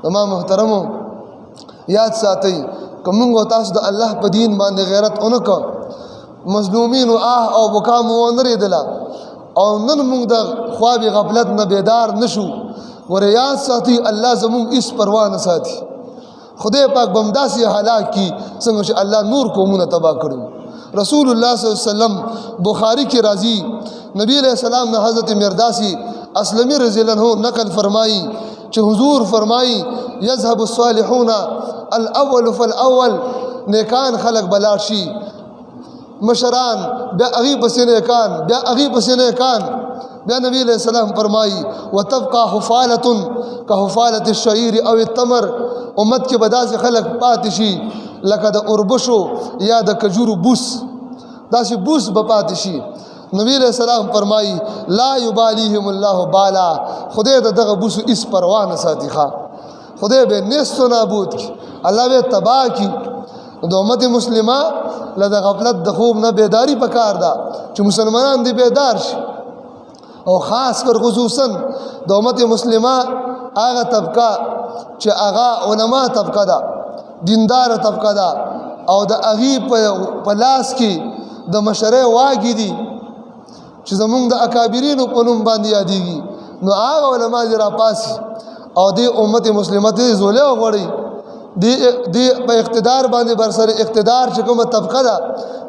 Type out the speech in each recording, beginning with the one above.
زما محترمو یاد ساتئ که موږ او تاسو د الله په دین باندې غیرت ونه کړو مظلومینو آه او بکا مو ونه ریدله او نن موږ د خواب غفلت نه بیدار نشو ور یاد ساتي الله زموږ هیڅ پروا نه ساتي خدای پاک بمداسي هلاک کی څنګه چې الله نور قومونه تباہ کړو رسول الله صلی الله علیه وسلم بخاری کې راځي نبی علیہ السلام نے حضرت مرداسی اسلمی رضی اللہ عنہ نقل فرمائی چې حضور فرمائی یذهب الصالحون الاول فالاول نیکان خلق بلاشی مشران بیا اغي پسې نیکان بیا اغي پسې نیکان بیا نبی علیہ السلام فرمائی وتبقى حفالة كحفالة الشعير او التمر امت کې بداسي خلق پاتې شي لکه د اوربشو یا د کجورو بوس داسې بوس به پاتې شي نبی علیہ السلام فرمائی لا یبالیهم الله بالا خدای دغه بوسو اس پروا نه ساتي ښا خدای به نیست و نابود کی الله به تباہ کی د امت مسلمه لده غفلت د خوب نه بیداری پکار ده چې مسلمانان دی بیدار شي او خاص کر خصوصا د امت مسلمه هغه طبقه چې هغه علما طبقه ده دیندار طبقه ده او د اغي په لاس کې د مشره واګي دي چې زمونږ د اکابرینو په نوم باندې یادېږي نو هغه علما دې راپاسي او دې امت مسلمه ته زوله وغوړي دې په اقتدار باندې برسره اقتدار چې کومه طبقه ده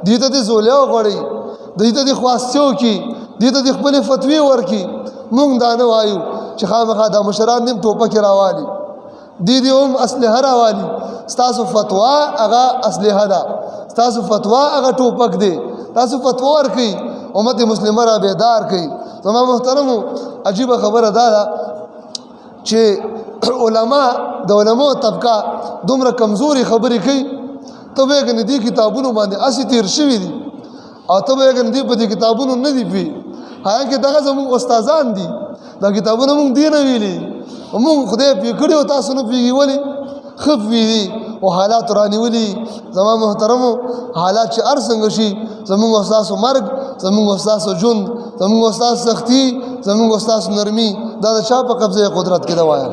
دې ته دې زوله وغوړي دې ته دې خواستیو کې دې ته دې خپل فتوی ورکي مونږ دا نه وایو چې خامخا د مشران نیم ټوپک راوالي دې هم اسلحه راوالي ستاسو فتوا هغه اسلحه ده ستاسو فتوا هغه ټوپک دی تاسو فتوا ورکي امت مسلمه را بیدار کړي زما محترمو عجیب خبره ده چې علما د علماء طبقه دومره کمزوري خبرې کوي ته به کنه دي کتابونو باندې اسی تیر شوی دي او ته به کنه دي په دې کتابونو نه دي پی هغه دغه زموږ استادان دي دا کتابونه موږ دی نه ویلي موږ خدای په کړو تاسو نه پیږي ولی خف وی او حالات رانیولي زما محترمو حالات چې ارڅنګ شي زموږ استاد مرګ زموږ استاد جون زموږ استاد سختی زموږ استاد نرمي دا د چا په قبضه قدرت کې دا وایا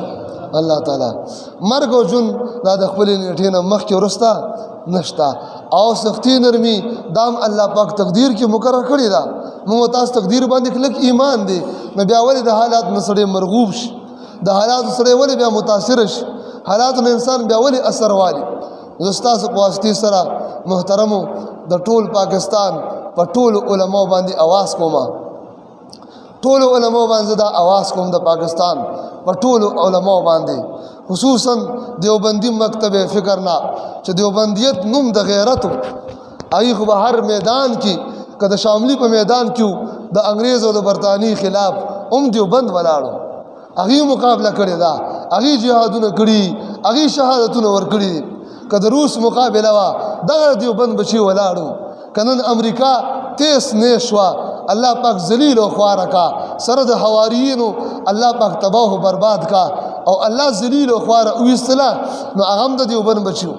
الله تعالی مرګ او جون دا د خپل نیټه نه مخ کې ورستا نشتا او سختی نرمي دام الله پاک تقدیر کې مقرر کړی دا موږ تاسو تقدیر باندې کلک ایمان دی نو بیا ولې د حالات نسړې مرغوب شي د حالات سره ولې بیا متاثر شي حالات نه انسان بیا ولې اثر والی زستاسو په واسطه سره محترمو د ټول پاکستان په ټول علماء باندې आवाज کوما ټول علماء باندې دا आवाज کوم د پاکستان په ټول علماء باندې خصوصا دیوبندی مکتب فکر نه چې دیوبندیت نوم د غیرت ای خو به هر میدان کې کده شاملی په میدان کې د انګريز او د برتانی خلاف دیوبند ولاړو اغي مقابله کړی دا اغي جهادونه کړی اغي شهادتونه ور کړی کده روس مقابله وا دغه دیوبند بچي ولاړو کنن امریکا تیس نشوا الله پاک ذلیل او خوار کا سره د حواریینو الله پاک تباہ و برباد کا او الله ذلیل او خوار او استلا نو هغه د دیوبند بچو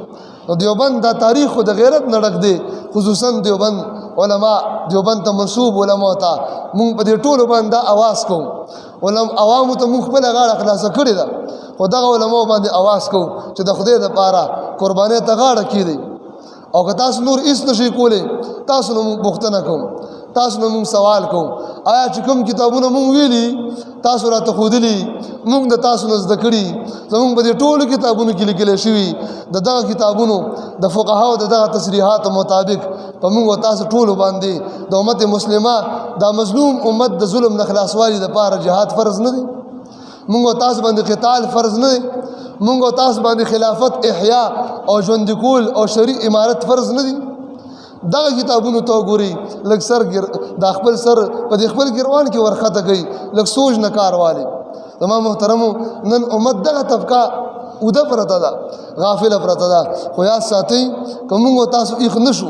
نو دیوبند دا تاریخ د غیرت نړک دی خصوصا دیوبند علما دیوبند ته منسوب علما ته مونږ په دې ټولو باندې आवाज کوم عوامو ته مونږ خپل غاړه خلاص کړی دا خو دغه علما باندې आवाज کوم چې د خدای د پاره قرباني ته غاړه کړي او که تاسو نور هیڅ نشئ کولی تاسو نه مونږ پوښتنه کوم تاسو نه مونږ سوال کوم آیا چې کوم کتابونه مونږ ویلي تاسو راته ښودلي مونږ د تاسو نه زده کړي زمونږ په دې ټولو کتابونو کې لیکلی شوي د دغه کتابونو د فقهاو د دغه تصریحاتو مطابق په مونږ او تاسو ټولو باندې د امت مسلمه دا مظلوم امت د ظلم نه خلاصوالي دپاره جهاد فرض نه دی مونږ او تاسو باندې قتال فرض نه دی مونږ او تاسو باندې خلافت احیا او ژوندي کول او شرعي امارت فرض نه دی دغه کتابونو ته وګورئ لږ سر د خپل سر په دې خپل ګروان کې ورخته کوي لږ سوچ نه کار والی زما محترمو نن امت دغه طبقه اوده پرته ده غافله پرته ده خو یاد ساتئ که موږ او تاسو ایخ نشو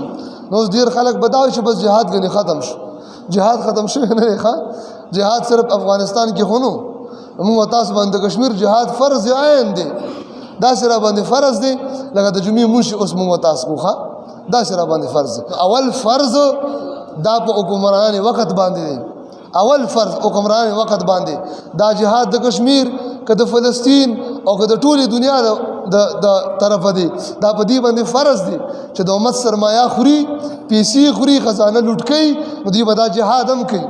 نو ډېر خلک به دا وایي چې بس جهاد ګنې ختم شو جهاد ختم شوی نه دی ښه جهاد صرف افغانستان کې خو نو موږ او تاسو باندې کشمیر جهاد فرض عین دی داسې را باندې فرض دی لکه د جمعې منشي اوس موږ او تاسو خو ښه داسې را باندې فرض اول فرض دا په حکمران وخت باندې دی اول فرض حکمران وخت باندې دا جهاد د کشمیر که د فلسطین او که د ټولې دنیا د طرفه دی دا په دې باندې فرض دی چې د امت سرمایه خوري پیسې خوري خزانه لوټ کوي نو دوی به دا جهاد هم کوي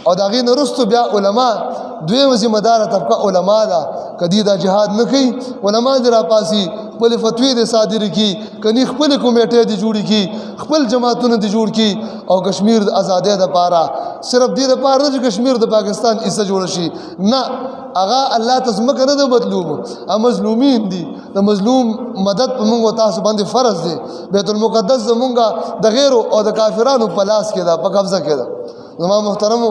او د هغې نه وروستو بیا علما دویمه ذمه داره طبقه علما ده که دوی دا جهاد نه کوي علما دې راپاسي خپلې فتوې دې صادرې کړي کني خپلې کمیټې دې جوړې کړي خپل جماعتونه دې جوړ کړي او کشمیر د ازادۍ دپاره صرف دې دپاره نه چې کشمیر د پاکستان حصه جوړه شي نه هغه الله ته ځمکه نه ده مطلوب مظلومین دي د مظلوم مدد په موږ تاسو باندې فرض دی بیت المقدس زمونږ د غیرو او د کافرانو په لاس کې ده په قبضه کې ده زما محترمو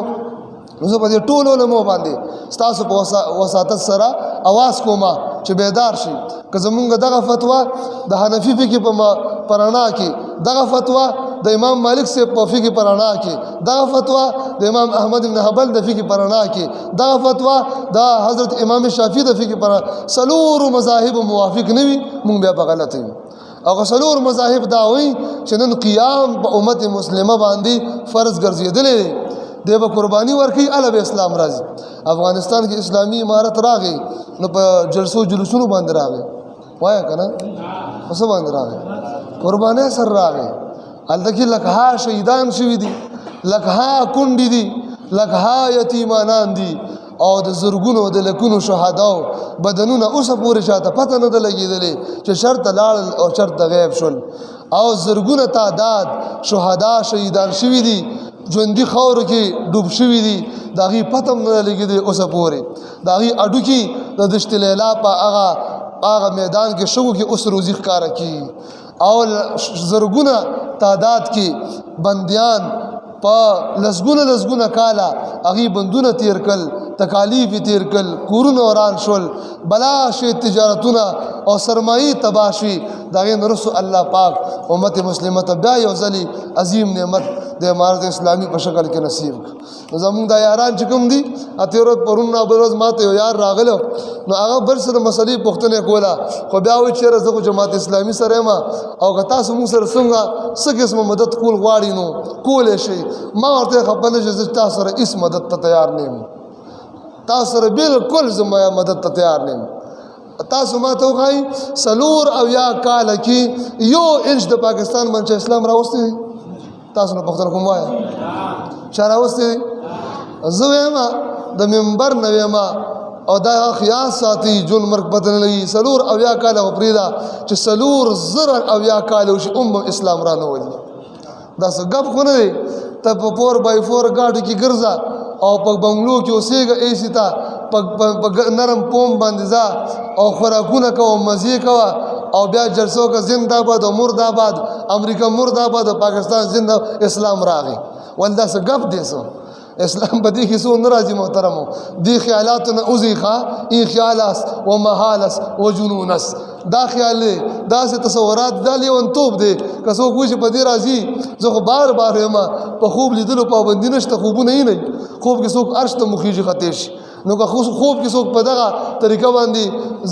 زه په دې ټولو علمو باندې ستاسو په وساطت سره اواز کومه چې بیدار شي که زمونږ دغه فتوا د حنفي فقه په رڼا کې دغه فتوا د امام مالک صاحب په فقه په رڼا کې دغه فتوا د امام احمد بن حنبل د فقه په رڼا کې دغه فتوا د حضرت امام شافعي د فقه په څلورو مذاهب موافق نه وي مونږ بیا په غلطه یو او که څلور مذاهب دا وایي چې نن قیام په امت مسلمه باندې فرض ګرځېدلی دی دی به قرباني ورکوي هله به اسلام راځي افغانستان کې اسلامي امارت راغی نو په جلسو جلوسونو باندې راغی وایه که نه په څه باندې راغی قربانۍ سره راغی هلته کې لکها شهیدان شوي دي لکها کونډې دي لکها یتیمانان دي او د زرګونو د لکونو شهداو بدنونه اوسه پورې چاته پته نه ده لګېدلې چې چېرته لاړل او چېرته غیب شول او زرګونه تعداد شهدا شهیدان شوي دي ژوندي خاورو کې ډوب شوي دي د هغې پته هم نه ده لګېدلې اوسه پورې د هغې اډوکي د دشت لیلا په هغه میدان کې شګو کې اوس روزي ښکاره کېږي او زرګونه تعداد کې بندیان په لسګونه کاله هغې بندونه تیر کړل تکالیف یې تیر کړل کورونه وران شول بلا شي تجارتونه او سرمایې تباه شوي د هغې نه وروستو الله پاک امت مسلمه ته بیا یو ځلې عظیم نعمت د امارت اسلامي په شکل کې نصیب کړ نو زمونږ دا یاران چې کوم دي اتې ورځ پرون نه بل ورځ ما ته یو یار راغلی نو هغه بل څه د مسلې پوښتنه کوله خو بیا وایي چېرې زه خو جماعت اسلامي سره یم او که تاسو مونږ سره څنګه څه قسمه مدد کول غواړئ نو کولی شئ ما ورته خبر نه چې زه تاسو سره هېڅ مدد ته تیار نه یم تاسو سره بالکل زما مدد ته تیار نه یم تاسو ما ته وښایي 4 کاله کې 1 انچ د پاکستان باندې اسلام راوستی دی تاسو نه پوښتنه کوم وایه چا راوستی دی زه وایم د منبر نه وایم او دا خیال ساتي جون مرګ پته نه لګي 4 کاله خو پرېږده چې 4 کاله وشي اسلام را نه ولي دا څه ګپ خو نه دی ته په 4x4 ګاډو کې ګرځه او په بنګلو کې اوسېږه ایسي ته په نرم پوم باندې ځه او خوراکونه کوه مزې کوه او بیا جلسو که زنده باد او مرداباد امریکا مرداباد او پاکستان زنده اسلام راغی ول دا څه ګپ دی څه اسلام په دې کې څو نه راځي محترمو دې خیالاتو نه وځئ ښه این خیال است و محال است و جنون است دا خیال دی داسې تصورات دا لیونتوب دی که څوک وایي چې په دې راځي زه خو بار وایم په خوب لیدلو پابندي نشته خوبونه یې نه خوب کې څوک عرش ته مخیږي خطې شي نو که خوب کې څوک په دغه طریقه باندې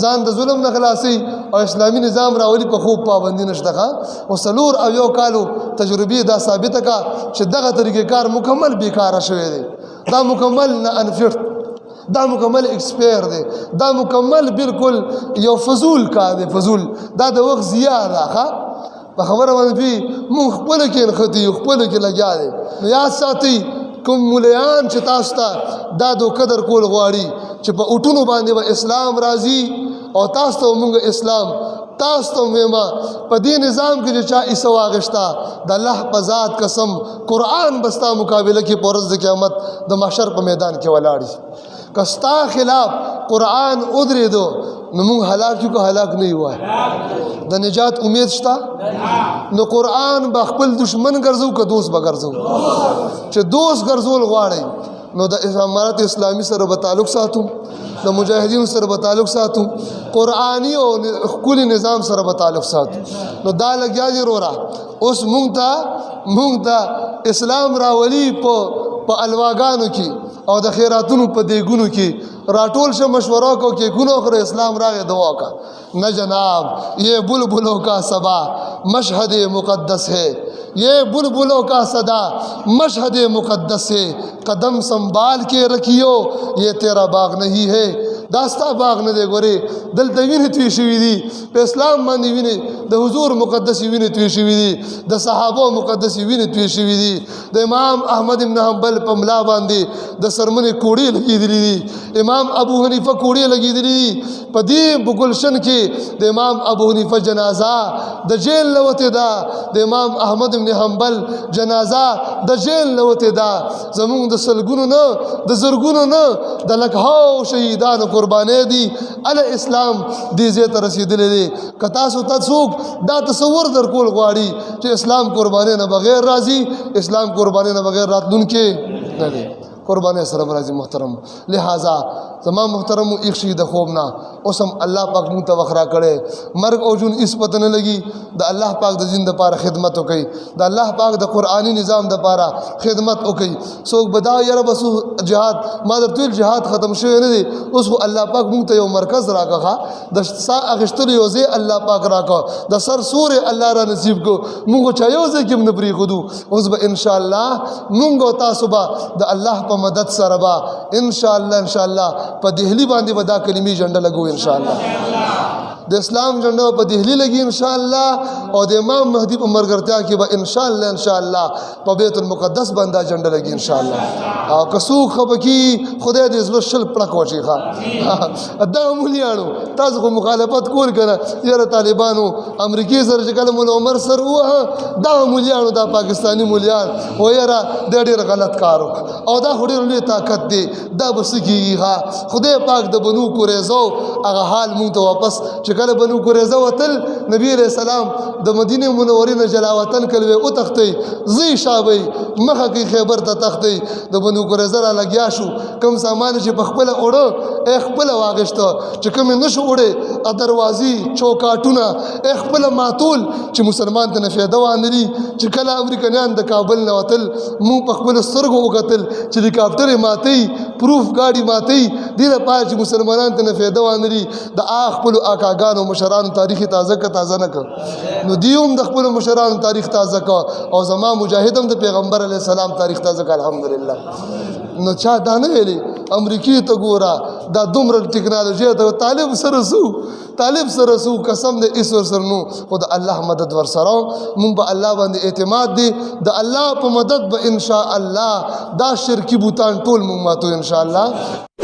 ځان د ظلم نه خلاصوي او اسلامي نظام راولي په خوب پابندي نشته ښه او 4 کالو تجربې دا ثابته کا چې دغه طریقې کار مکمل بیکاره شوی دی دا مکمل نه انفټ دا مکمل ایکسپایر دی دا مکمل بالکل یو فضول کار دی فضول دا د وخت ضیاع ده ښه په خبره باندې مونږ خپله کې نښتي یو خپله کې لګیا دی نو یاد ساتئ کوم مولیان چې تاسو ته دا دوکه در کول غواړي چې په اوټونو باندې به اسلام راځي او تاسو ته مونږ اسلام تاسو ته وایم په دې نظام کې چې چا حصه واخیسته د الله په ذات قسم قرآن به ستا مقابله کې په ورځ د قیامت د محشر په میدان کې ولاړ شي که ستا خلاف قرآن ودرېدو نو مونږ هلاک یو که هلاک نه یو د نجات امید شته نو قرآن به خپل دشمن ګرځو که دوست به ګرځو چې دوست ګرځول غواړئ نو د امارت اسلامي سره به تعلق ساتو د مجاهدینو سره به تعلق ساتو قرآني او ښکلي نظام سره به تعلق ساتو نو دا لګیا دي وروره اوس مونږ ته اسلام راولي په الواګانو کې او د خیراتونو په دیګونو کې راټول شه مشوره کو کې ګونو خره اسلام راغی دعا کا نہ جناب یہ بلبلوں کا صبا مشہد مقدس ہے یہ بلبلوں کا صدا مشہد مقدس ہے قدم سنبھال کے رکھیو یہ تیرا باغ نہیں ہے دا ستا باغ نه دی ګورې دلته وینې توی شوي دي په اسلام باندې وینې د حضور مقدسې وینې توی شوي دي د صحابو مقدسې وینې توی شوي دي د امام احمد بن حنبل په ملا باندې د سرمنې کوړې لګېدلې دي امام ابو حنیفه کوړې لګېدلې دي په دې په ګلشن کې د امام ابو حنیفه جنازه د جیل نه وتې ده د امام احمد بن حنبل جنازه د جیل نه وتې ده زمونږ د سلګونو نه د زرګونو نه د لکهاو شهیدانو قربانۍ دي ال اسلام دې ځای ته رسېدلی دی که تاسو ته څوک دا تصور درکول غواړي چې اسلام قربانۍ نه بغیر راځي اسلام قربانۍ نه بغیر راتلونکی نه دی قربانۍ سره راځي محترم لہذا زما محترم ایک شي د خوب نه اوس هم الله پاک مونږ ته وخت راکړی مرګ او ژوند هېڅ پته نه لګي د الله پاک د دین دپاره خدمت وکړئ د الله پاک د قرآني نظام دپاره خدمت وکړئ څوک به دا یاره بس جهاد ما درته ویل جهاد ختم شوی نه دی اوس خو الله پاک مونږ ته یو مرکز راکړه د سا اخیستلو یو ځای الله پاک راکړه د سر سورې الله را نصیب کړو مونږ چا یو ځای کې هم نه پرېښودو اوس به انشاءالله مونږ او تاسو به د الله په مدد سره به انشاءالله په دهلی باندې به دا کلمې جنډه لګو انشاءالله د اسلام جنډه په دهلی لګي انشاءالله او د امام مهدي په مرګرتیا کې به انشاءالله په بیت المقدس باندې جنډه لګي انشاءالله او کسو خبکی خدای دې زلو شل پړک وشي ښا دا مولیانو تاسو کو مخالفت کول کنه یاره طالبانو امریکای سره چې کله مولا عمر سر وه دا مولیانو دا پاکستانی مولیان و یاره د ډېر غلط کار او دا ډېر لوی طاقت دی دا بس کیږي ښا خدای پاک د بنو قریظه هغه حال مونږ ته واپس کله بنو قریظه وتل نبی علیہ السلام د مدینه منورې نه جلا وطن کلوي او تختې زی شابه مخه کې خیبر ته تختې د بنو قریظه را لګیا شو کم سامان چې په خپل اوړه خپل واغشته چې کوم نشو وړي ا دروازې چوکاټونه خپل ماتول چې مسلمان ته فایده وانلی چې کله امریکایان د کابل نه وتل مو په خپل سترګو وکتل چې هلیکاپټر ماتي پروف گاډي ماتي دې لپاره چې مسلمانان ته فایده وانلی د خپل اکاګانو مشرانو تاریخ تازه نه کړ نو دیوم د خپل مشرانو تاریخ تازه کړ او زما مجاهدم د پیغمبر علی السلام تاریخ تازه کړ الحمدلله نو چا دا نه ویلي امریکای ته ګوره دا دومره ټکنالوژي ته طالب سره سو قسم دې ایسور سره نو خو د الله مدد ور سره مونږ به الله باندې اعتماد دی د الله په مدد به ان شاء الله دا شرکی بوتان ټول مونږ ماتو ان شاء الله